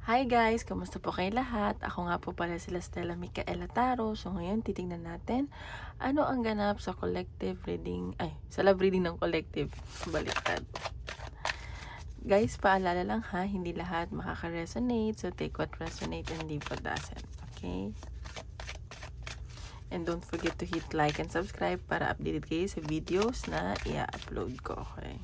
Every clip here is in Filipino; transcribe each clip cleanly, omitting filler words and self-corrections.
Hi guys! Kamusta po kayo lahat? Ako nga po pala sila Stella Micaela Taro. So ngayon titingnan natin ano ang ganap sa collective reading, sa love reading ng collective. Baliktad. Guys, paalala lang ha, hindi lahat makaka-resonate. So take what resonate and leave what doesn't. Okay? And don't forget to hit like and subscribe para updated kayo sa videos na i-upload ko. Okay?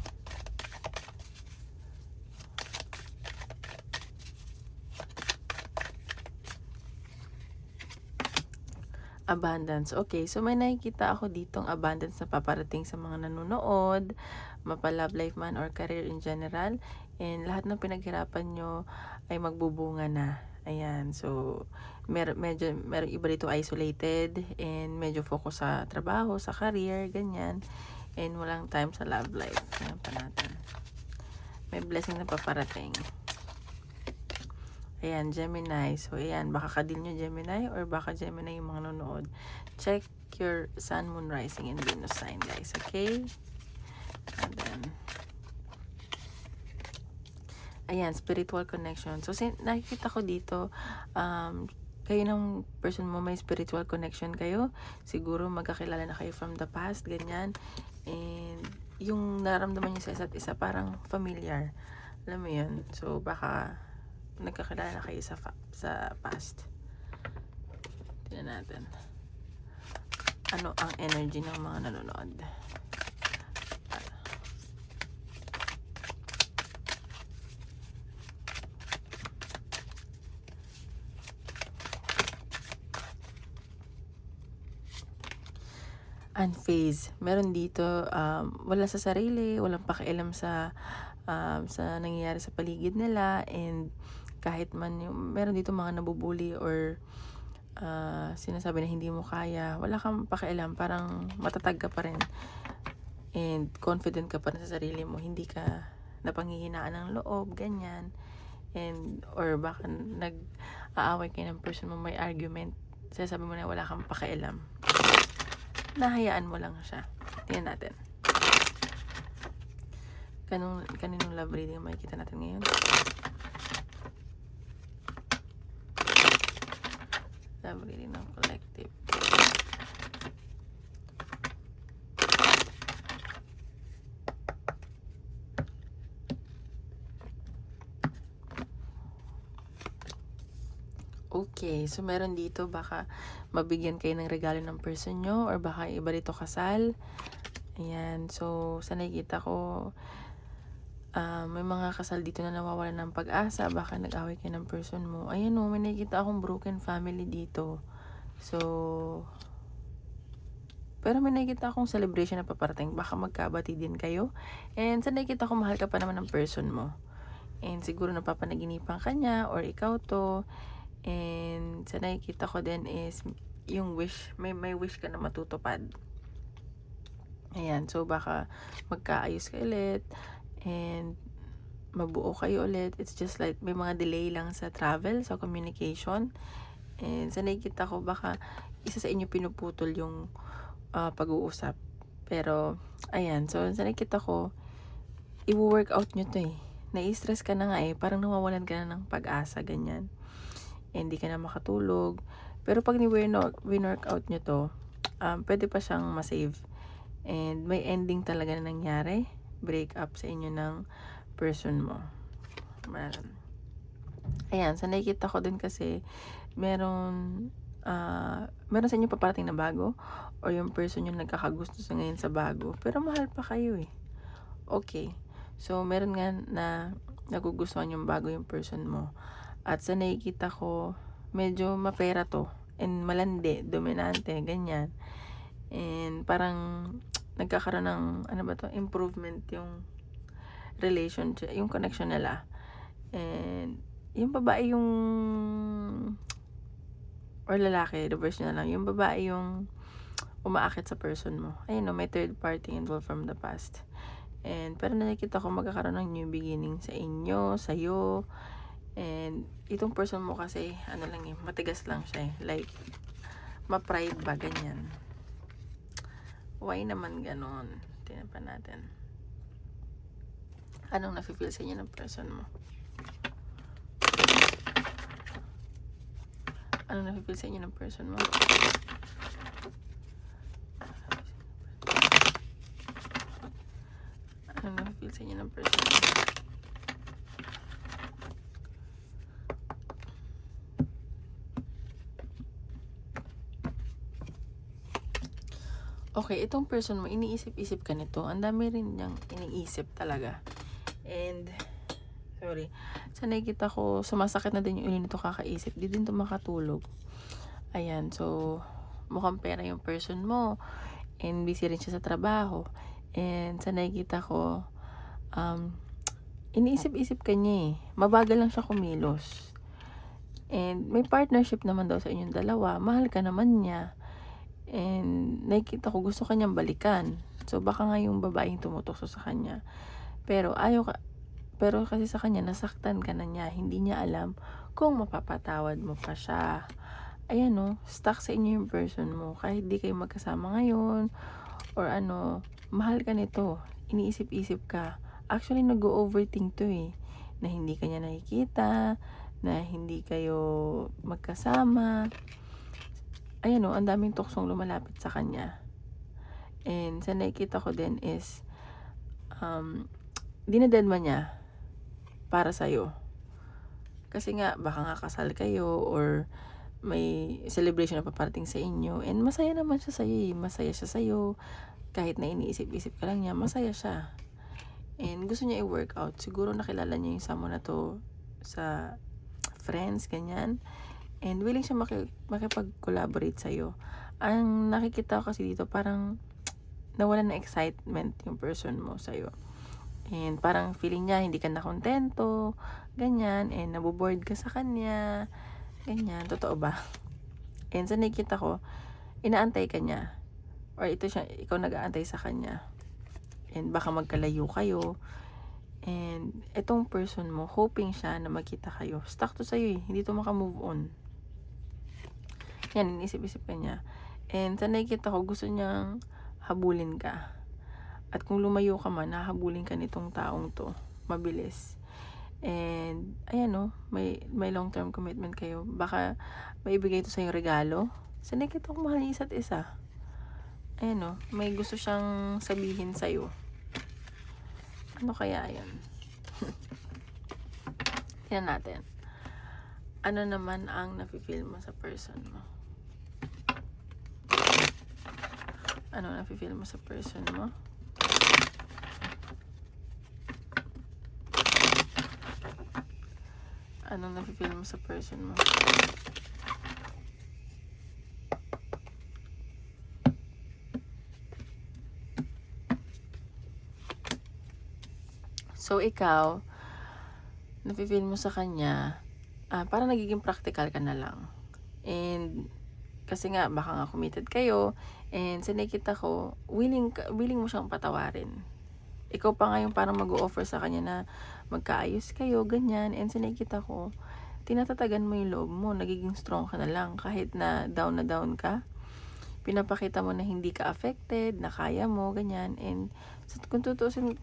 Abundance. Okay, so may nakikita ako ditong abundance na paparating sa mga nanonood, mapa-love life man or career in general, and lahat ng pinaghirapan nyo ay magbubunga na. Ayan, so medyo iba dito isolated and medyo focus sa trabaho, sa career, ganyan, and walang time sa love life. Ayan pa natin. May blessing na paparating. Ayan, Gemini. So, ayan, baka kadil nyo Gemini or baka Gemini yung mga nanonood. Check your Sun, Moon, Rising, and Venus sign, guys. Okay? And then, ayan, spiritual connection. So, nakikita ko dito, kayo ng person mo may spiritual connection kayo. Siguro magkakilala na kayo from the past, ganyan. And, yung naramdaman nyo sa isa't isa, parang familiar. Alam mo yun? So, baka nagkakilala na kayo sa past. Tingnan natin ano ang energy ng mga nanonood. Unfazed. Meron dito wala sa sarili, walang pakialam sa nangyayari sa paligid nila, and kahit man yung meron dito mga nabubuli or sinasabi na hindi mo kaya, wala kang pakialam, parang matatag ka pa rin and confident ka pa rin sa sarili mo, hindi ka napanghihinaan ng loob, ganyan. And or baka nag-aaway kayo ng person mo, may argument, sasabi mo na wala kang pakialam, nahayaan mo lang siya. Tingnan natin kaninong love reading ang makikita natin ngayon. Love reading ng collective. Okay, so meron dito baka mabigyan kayo ng regalo ng person nyo or baka iba dito kasal. Ayan, so sa nakikita ko, may mga kasal dito na nawawalan ng pag-asa, baka nag-away kayo ng person mo. Ayan o, may nakikita akong broken family dito. So, pero may nakikita akong celebration na paparating, baka magkabati din kayo. And sa nakikita ko, mahal ka pa naman ng person mo. And siguro napapanaginipan ka niya or ikaw to. And sa nakikita ko din is yung wish, may wish ka na matutupad. Ayan, so baka magkaayos ka ulit and mabuo kayo ulit. It's just like may mga delay lang sa travel, sa communication. And sa nakikita ko, baka isa sa inyo pinuputol yung pag-uusap. Pero ayan, so sa nakikita ko, i-work out nyo to eh. Nai-stress ka na nga eh, parang nawawalan ka na ng pag-asa, ganyan. Hindi ka na makatulog. Pero pag ni-work out nyo to, pwede pa siyang ma-save. And may ending talaga na nangyari, break up sa inyo ng person mo. Ayan, sa nakikita ko din kasi meron sa inyo paparating na bago or yung person yung nagkakagusto sa ngayon sa bago, pero mahal pa kayo eh. Okay, so meron nga na nagugustuhan yung bago yung person mo, at sa nakikita ko medyo mapera to and malandi, dominante, ganyan, and parang nagkakaroon ng improvement yung relationship, yung connection nila. And yung babae yung or lalaki, reverse na lang, yung babae yung umaakit sa person mo. Ayun, may third party involved from the past. And pero nakikita ko magkakaroon ng new beginning sa inyo, sa'yo. And itong person mo kasi matigas lang siya eh. Like ma-pride ba, ganyan. Why naman ganon? Tingnan pa natin. Anong nafe-feel sa inyo ng person mo? Ano nafe-feel sa inyo ng person mo? Ano nafe-feel sa inyo ng person mo? Okay, itong person mo, iniisip-isip ka nito. Ang dami rin niyang iniisip talaga. And, sorry, sa nakikita ko, sumasakit na din yung ulo nito kakaisip. Di din to makatulog. Ayan, so, mukhang pera yung person mo. And busy rin siya sa trabaho. And sa nakikita ko, iniisip-isip ka niya eh. Mabagal lang siya kumilos. And may partnership naman daw sa inyong dalawa. Mahal ka naman niya. And nakikita ko gusto kanyang balikan. So baka nga yung babaeng tumutukso sa kanya. Pero pero kasi sa kanya nasaktan ka na niya. Hindi niya alam kung mapapatawad mo pa siya. Ayan no, stuck sa inyo yung person mo. Kahit di kayo magkasama ngayon or mahal ka nito. Iniisip-isip ka. Actually nag-overthink to eh. Na hindi ka niya nakikita, na hindi kayo magkasama. Ayan o, ang daming tuksong lumalapit sa kanya. And sa nakikita ko din is, dinededma niya para sa'yo. Kasi nga, baka nga kasal kayo or may celebration na paparating sa inyo. And masaya naman siya sa'yo eh. Masaya siya sa'yo. Kahit na iniisip-isip ka lang niya, masaya siya. And gusto niya i-work out. Siguro nakilala niya yung samo na to sa friends, ganyan. And willing siya makipag-collaborate sa'yo. Ang nakikita ko kasi dito, parang nawalan ng excitement yung person mo sa'yo. And parang feeling niya, hindi ka nakontento, ganyan. And naboboard ka sa kanya, ganyan. Totoo ba? And sa nakikita ko, inaantay ka niya. Or ikaw nag-aantay sa kanya. And baka magkalayo kayo. And itong person mo, hoping siya na magkita kayo. Stuck to sa'yo eh. Hindi to maka-move on. Yan, inisip-isip ka niya. And sa nakikita ko, gusto niyang habulin ka. At kung lumayo ka man, hahabulin ka nitong taong to. Mabilis. And, ayan o, may long-term commitment kayo. Baka may ibigay ito sa'yo regalo. Sa nakikita ko, mahal niya isa't isa. Ayan o, may gusto siyang sabihin sa'yo. Ano kaya yan? Tingnan natin. Ano naman ang nafe-feel mo sa person mo? Ano nafe-feel mo sa person mo? Ano nafe-feel mo sa person mo? So, ikaw, nafe-feel mo sa kanya, parang nagiging practical ka na lang. And, kasi nga, baka nga committed kayo. And, sa nakikita ko, willing mo siyang patawarin. Ikaw pa nga yung parang mag-o-offer sa kanya na magkaayos kayo, ganyan. And, sa nakikita ko, tinatatagan mo yung loob mo. Nagiging strong ka na lang. Kahit na down ka. Pinapakita mo na hindi ka affected, na kaya mo, ganyan. And, kung tutuusin,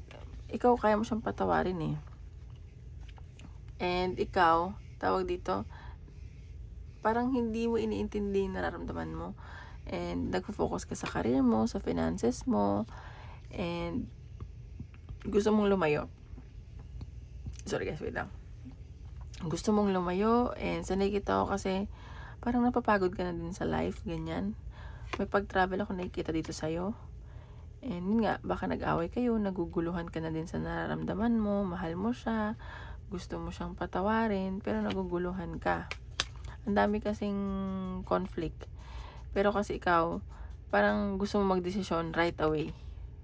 ikaw kaya mo siyang patawarin eh. And ikaw, tawag dito, parang hindi mo iniintindi yung nararamdaman mo. And nagfo-focus ka sa career mo, sa finances mo, and gusto mong lumayo. Sorry guys, wait lang. Gusto mong lumayo, and sa nakikita ko kasi, parang napapagod ka na din sa life, ganyan. May pag-travel ako nakikita dito sa'yo. And yun nga, baka nag-away kayo, naguguluhan ka na din sa nararamdaman mo, mahal mo siya, gusto mo siyang patawarin, pero naguguluhan ka. Ang dami kasing conflict. Pero kasi ikaw, parang gusto mo magdesisyon right away.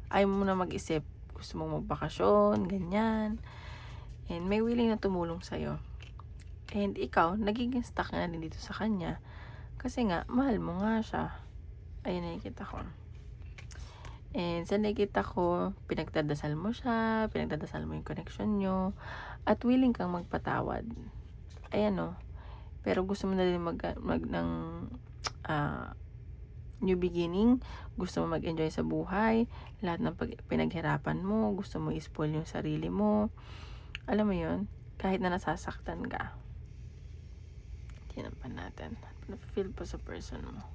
Ayaw mo na mag-isip. Gusto mong magbakasyon, ganyan. And may willing na tumulong sa'yo. And ikaw, nagiging stuck na din dito sa kanya. Kasi nga, mahal mo nga siya. Ayun nakikita ko. And sa nakikita ko, pinagdadasal mo siya, pinagdadasal mo yung connection nyo, at willing kang magpatawad. Ayan o. Pero gusto mo na din ng new beginning, gusto mo mag-enjoy sa buhay, lahat ng pinaghirapan mo, gusto mo i-spoil yung sarili mo. Alam mo yun, kahit na nasasaktan ka. Tingnan pa natin. Na-feel pa sa person mo.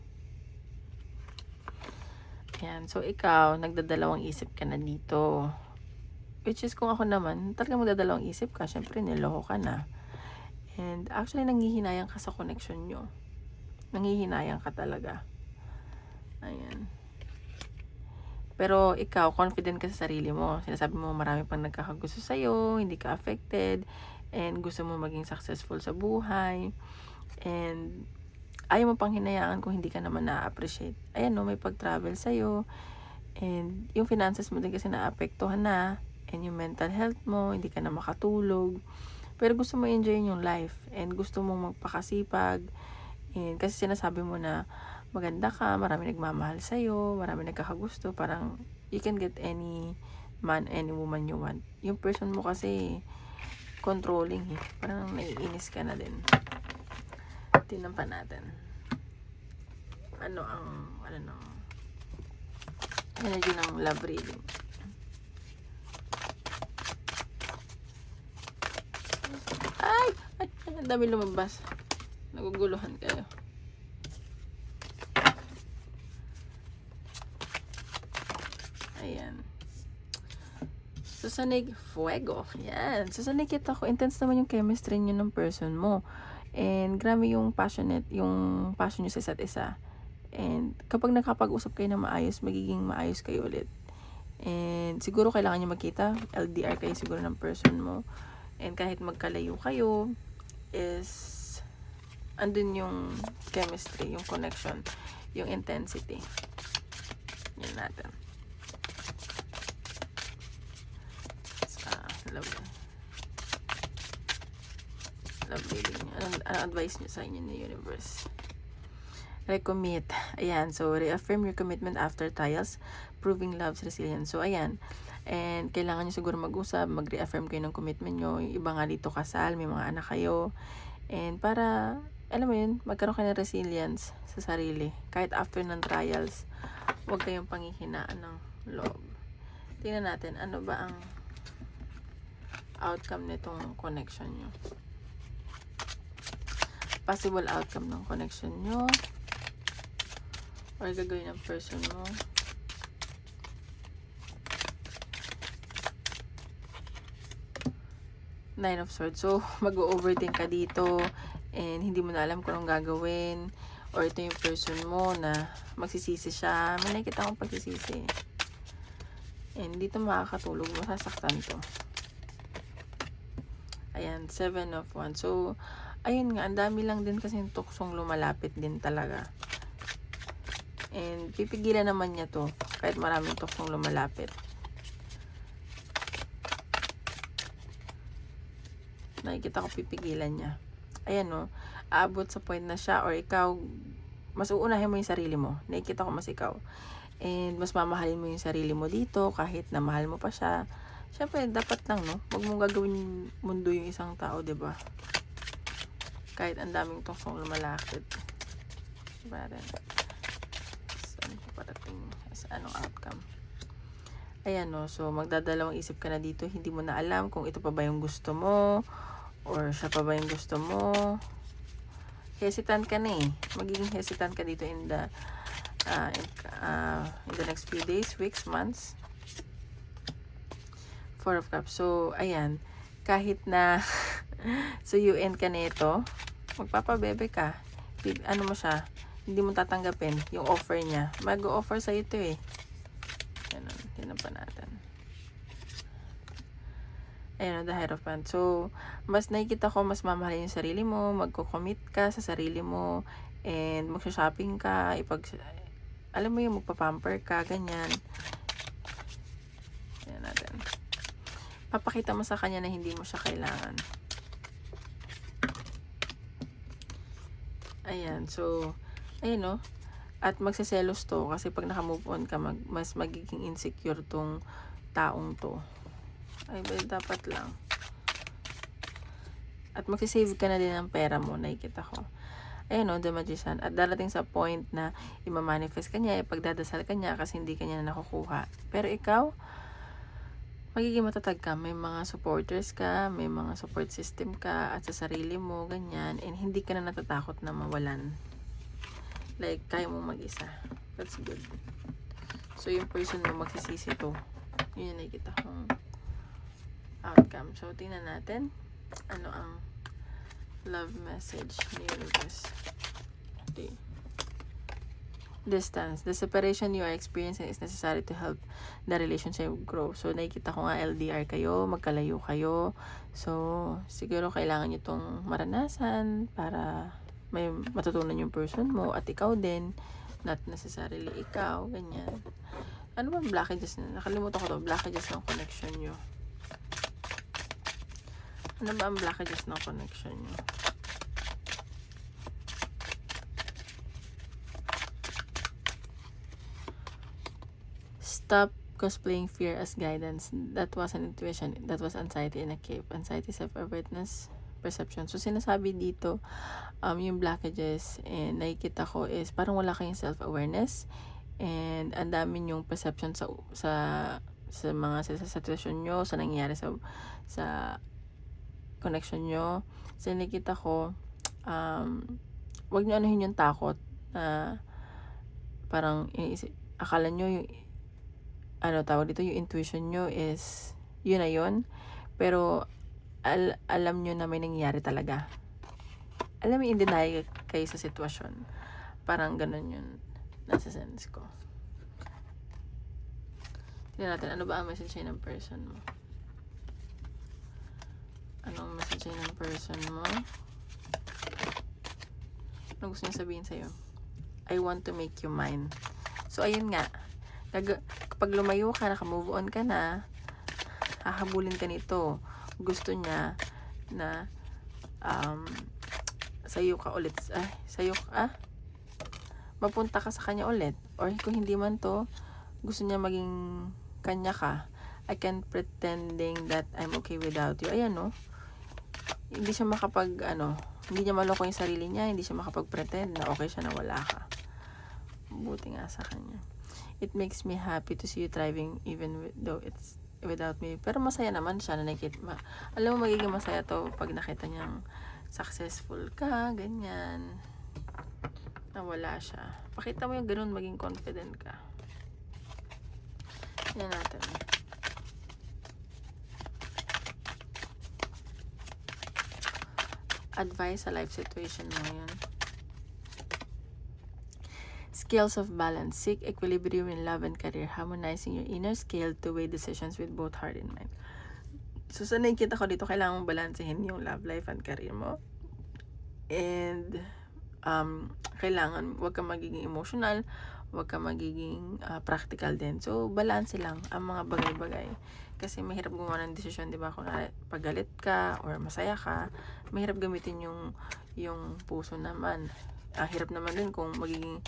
Ayan. So, ikaw, nagdadalawang isip ka na dito. Which is, kung ako naman, talagang magdadalawang isip ka. Syempre, niloko ka na. And actually, nanghihinayang ka sa connection nyo. Nanghihinayang ka talaga. Ayan. Pero ikaw, confident ka sa sarili mo. Sinasabi mo marami pang nagkakagusto sa'yo, hindi ka affected, and gusto mo maging successful sa buhay. And ayaw mo pang hinayaan kung hindi ka naman na-appreciate. Ayan no, may pag-travel sa'yo. And yung finances mo din kasi naapektuhan na. And yung mental health mo, hindi ka na makatulog. Pero gusto mo enjoy yung life. And gusto mong magpakasipag. And kasi sinasabi mo na maganda ka, marami nagmamahal sa'yo, marami nagkakagusto, parang you can get any man, any woman you want. Yung person mo kasi controlling eh. Parang naiinis ka na din. Tingnan pa natin. Ano ng energy ng love reading. Ay! Ang dami lumabas. Naguguluhan kayo. Ayan. Susanig fuego. Yan. Susanig kita ko. Intense naman yung chemistry nyo ng person mo. And grabe yung passion nyo sa isa't isa. And kapag nakapag-usap kayo na maayos, magiging maayos kayo ulit. And siguro kailangan nyo magkita. LDR kayo siguro ng person mo. And kahit magkalayo kayo, is andun yung chemistry, yung connection, yung intensity. Yan natin. Love reading. Anong advice nyo sa inyo ni universe? Recommit. Ayan. So, reaffirm your commitment after trials, proving love's resilience. So, ayan. And kailangan nyo siguro mag-usap, mag-reaffirm kayo ng commitment nyo. Yung iba nga dito kasal, may mga anak kayo. And para, alam mo yun, magkaroon kayo ng resilience sa sarili. Kahit after ng trials, huwag kayong panghihinaan ng loob. Tingnan natin, ano ba ang outcome nitong connection nyo. Possible outcome ng connection nyo. Or gagawin ng person mo. Nine of Swords. So, mag-overthink ka dito and hindi mo na alam kung anong gagawin. Or ito yung person mo na magsisisi siya. May nakikita akong pagsisisi. And dito makakatulog. Masasaktan to. Ayan, 7 of Wands. So, ayun nga, ang dami lang din kasi yung tuksong lumalapit din talaga. And pipigilan naman niya to kahit maraming tuksong lumalapit. Nakikita ko pipigilan niya. Ayan no, aabot sa point na siya or ikaw, mas uunahin mo yung sarili mo. Nakikita ko mas ikaw. And mas mamahalin mo yung sarili mo dito kahit na mahal mo pa siya. Siyempre, dapat lang, no? Huwag mong gagawin mundo yung isang tao, diba? Kahit ang daming tuksong lumalakit. Diba rin? Saan ko parating? Sa anong outcome? Ayan, no? So, magdadalawang isip ka na dito. Hindi mo na alam kung ito pa ba yung gusto mo or siya pa ba yung gusto mo. Hesitant ka na eh. Magiging hesitant ka dito in the next few days, weeks, months. 4 of Cups. So, ayan. Kahit na so, you end ka nito, magpapabebe ka. Ano mo siya, hindi mo tatanggapin yung offer niya. Mag-o-offer sa ito eh. Ganun. Tingnan pa natin. Ayan, the Hierophant. So, mas nakikita ko, mas mamahalin yung sarili mo, magko-commit ka sa sarili mo, and magsha-shopping ka, alam mo yung magpa-pamper ka, ganyan. Ayan natin. Papakita mo sa kanya na hindi mo siya kailangan. Ayan, so, ayun no. At magseselos to kasi pag naka-move on ka, mas magiging insecure tong taong to. Ay, dapat lang. At magsisave ka na din ng pera mo, nakikita ko. Ayun no, the Magician. At darating sa point na imamanifest ka niya, ipagdadasal ka niya kasi hindi ka niya na nakukuha. Pero ikaw, magiging matatag ka. May mga supporters ka, may mga support system ka, at sa sarili mo, ganyan. And hindi ka na natatakot na mawalan. Like, kaya mo mag-isa. That's good. So, yung person mo magsisisi to. Yun yung nakikita kong outcome. So, tingnan natin. Ano ang love message ni Universe. Okay. Distance. The separation you are experiencing is necessary to help the relationship grow. So, nakikita ko nga LDR kayo, magkalayo kayo. So, siguro kailangan nyo itong maranasan para may matutunan yung person mo at ikaw din. Not necessarily ikaw, ganyan. Ano ba blockages na? Nakalimutan ko to. Blockages ng connection nyo. Ano ba ang blockages ng connection nyo? Stop cosplaying fear as guidance. That was an intuition. That was anxiety in a cave. Anxiety, self-awareness, perception. So, sinasabi dito, yung blockages, and nakikita ko is parang wala kayong self-awareness, and ang dami yung perception sa mga sa sitwasyon nyo, sa nangyayari sa connection nyo. So, nakikita ko, wag nyo anuhin yung takot na parang akala nyo yung tawag dito, yung intuition nyo is yun na yun, pero alam nyo na may nangyayari talaga. Alam mo, in-deny kayo sa sitwasyon. Parang ganun yun. Nasa sense ko. Tignan natin, ano ba ang message ng person mo? Anong message ng person mo? Ano gusto niya sabihin sa'yo? I want to make you mine. So, ayun nga. Kapag lumayo ka, naka-move on ka na, hahabulin ka nito. Gusto niya na sa'yo ka ulit. Mapunta ka sa kanya ulit. Or kung hindi man to, gusto niya maging kanya ka. I can't pretending that I'm okay without you. Ayan, no? Hindi siya hindi niya maloko yung sarili niya, hindi siya makapag-pretend na okay siya na wala ka. Buti nga sa kanya. It makes me happy to see you thriving even though it's without me. Pero masaya naman siya na nakita. Alam mo, magiging masaya to pag nakita niyang successful ka, ganyan. Na wala siya. Pakita mo yung ganun, maging confident ka. Yan natin. Advice sa life situation mo yun. Scales of balance. Seek equilibrium in love and career, harmonizing your inner scale to weigh decisions with both heart and mind. So, sa nakikita ko dito, kailangan mong balansehin yung love life and career mo. And, kailangan, wag kang magiging emotional, wag kang magiging practical din. So, balance lang ang mga bagay-bagay. Kasi mahirap gumawa ng desisyon, di ba? Kung pagalit ka or masaya ka, mahirap gamitin yung puso naman. Hirap naman din kung magiging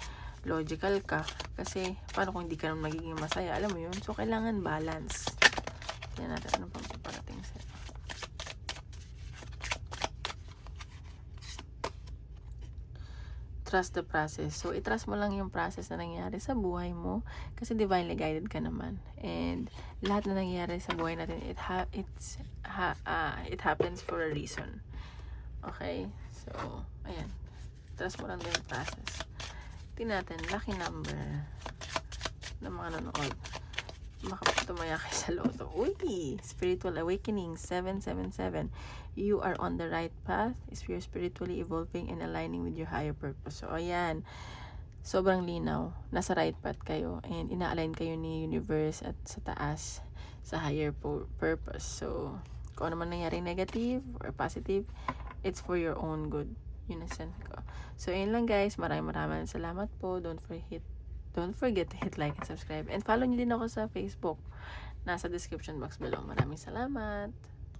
logical ka. Kasi, paano kung hindi ka naman magiging masaya? Alam mo yun? So, kailangan balance. Tignan natin ano pang paparating sa'yo. Trust the process. So, i-trust mo lang yung process na nangyayari sa buhay mo. Kasi divinely guided ka naman. And, lahat na nangyayari sa buhay natin, it happens for a reason. Okay? So, ayan. Trust mo lang din yung process. Tingnan natin, lucky number ng mga nanonood. Tumaya kayo sa loto. Uy! Spiritual awakening, 777. You are on the right path. You're spiritually evolving and aligning with your higher purpose. So, ayan. Sobrang linaw. Nasa right path kayo. And ina-align kayo ni universe at sa taas sa higher purpose. So, kung ano man nangyari negative or positive, it's for your own good. Yun ang sense ko. So, ayun lang guys. Maraming salamat po. Don't forget to hit like and subscribe. And follow nyo din ako sa Facebook. Nasa description box below. Maraming salamat.